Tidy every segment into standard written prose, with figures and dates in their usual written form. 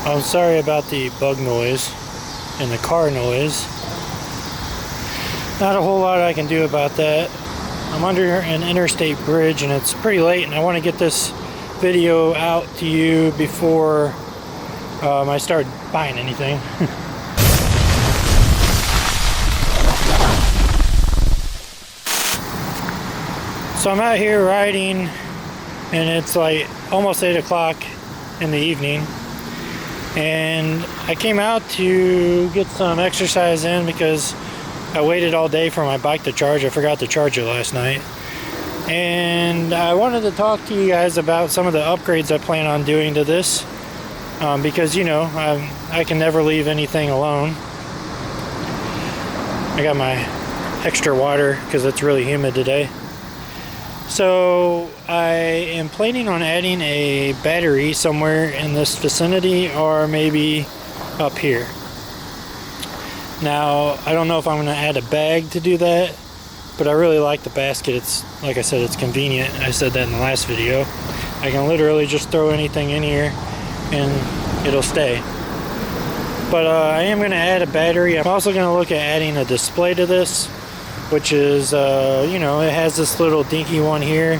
I'm sorry about the bug noise and the car noise. Not a whole lot I can do about that. I'm under an interstate bridge and it's pretty late, and I want to get this video out to you before I start buying anything. So I'm out here riding and it's like almost 8 o'clock in the evening, and I came out to get some exercise in because I waited all day for my bike to charge. I forgot to charge it last night, and I wanted to talk to you guys about some of the upgrades I plan on doing to this, because you know I can never leave anything alone. I got my extra water because it's really humid today. So I am planning on adding a battery somewhere in this vicinity, or maybe up here. Now I don't know if I'm going to add a bag to do that, but I really like the basket. It's, like I said, it's convenient. I said that in the last video. I can literally just throw anything in here and it'll stay. But I am going to add a battery. I'm also going to look at adding a display to this, which is, you know, it has this little dinky one here.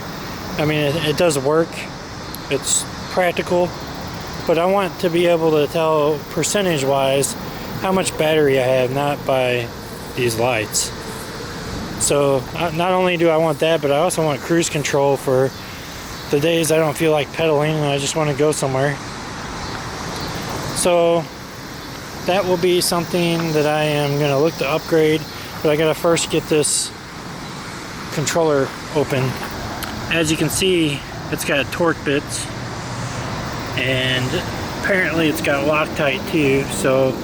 I mean, it does work. It's practical. But I want to be able to tell percentage-wise how much battery I have, not by these lights. So not only do I want that, but I also want cruise control for the days I don't feel like pedaling and I just want to go somewhere. So that will be something that I am going to look to upgrade. But I gotta first get this controller open. As you can see, it's got torque bits, and apparently it's got Loctite too. So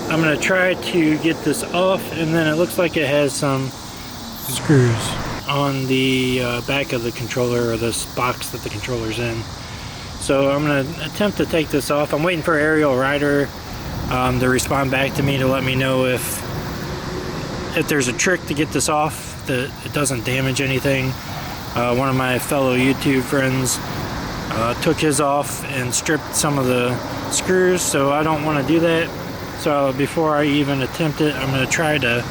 I'm gonna try to get this off, and then it looks like it has some screws on the back of the controller, or this box that the controller's in. So I'm gonna attempt to take this off. I'm waiting for Ariel Rider to respond back to me to let me know if there's a trick to get this off that it doesn't damage anything. One of my fellow YouTube friends took his off and stripped some of the screws, so I don't want to do that. So before I even attempt it, I'm going to try to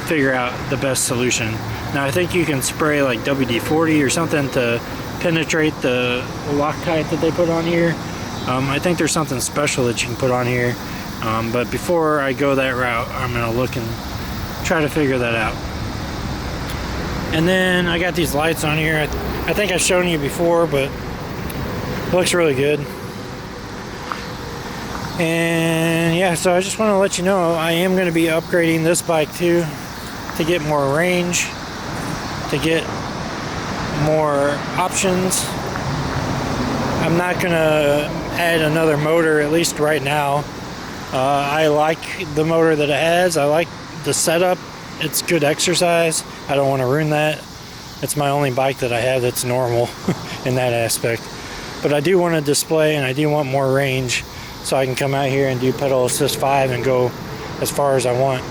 figure out the best solution. Now I think you can spray like WD-40 or something to penetrate the Loctite that they put on here. I think there's something special that you can put on here, but before I go that route, I'm going to look and try to figure that out. And then I got these lights on here. I think I've shown you before, but it looks really good. And yeah, so I just want to let you know I am going to be upgrading this bike too, to get more range, to get more options. I'm not going to add another motor, at least right now. I like the motor that it has. I like the setup. It's good exercise. I don't want to ruin that. It's my only bike that I have that's normal in that aspect. But I do want a display, and I do want more range, so I can come out here and do pedal assist 5 and go as far as I want.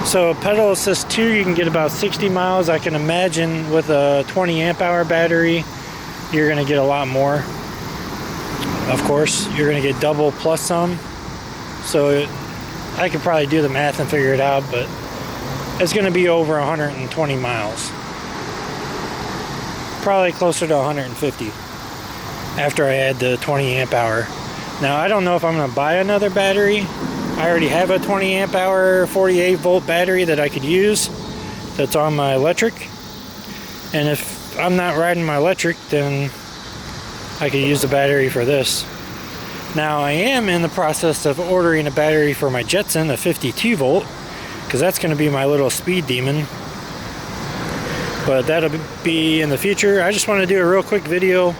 So pedal assist 2, you can get about 60 miles. I can imagine with a 20 amp hour battery, you're going to get a lot more. Of course, you're going to get double plus some. So I could probably do the math and figure it out, but it's going to be over 120 miles. Probably closer to 150 after I add the 20 amp hour. Now I don't know if I'm going to buy another battery. I already have a 20 amp hour 48 volt battery that I could use that's on my electric. And if I'm not riding my electric, then I could use the battery for this. Now I am in the process of ordering a battery for my Jetson, a 52 volt, because that's going to be my little speed demon. But that'll be in the future. I just want to do a real quick video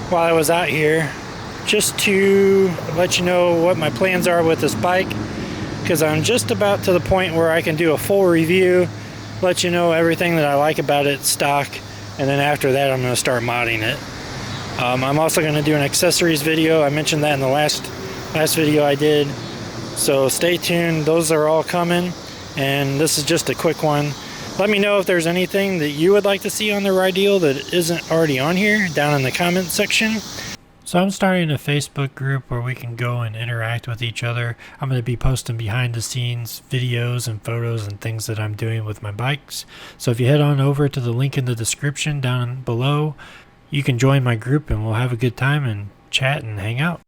while I was out here, just to let you know what my plans are with this bike, because I'm just about to the point where I can do a full review, let you know everything that I like about it stock, and then after that I'm going to start modding it. I'm also going to do an accessories video. I mentioned that in the last video I did, so stay tuned. Those are all coming, and this is just a quick one. Let me know if there's anything that you would like to see on the RIDEAL that isn't already on here down in the comment section. So I'm starting a Facebook group where we can go and interact with each other. I'm going to be posting behind the scenes videos and photos and things that I'm doing with my bikes. So if you head on over to the link in the description down below, you can join my group and we'll have a good time and chat and hang out.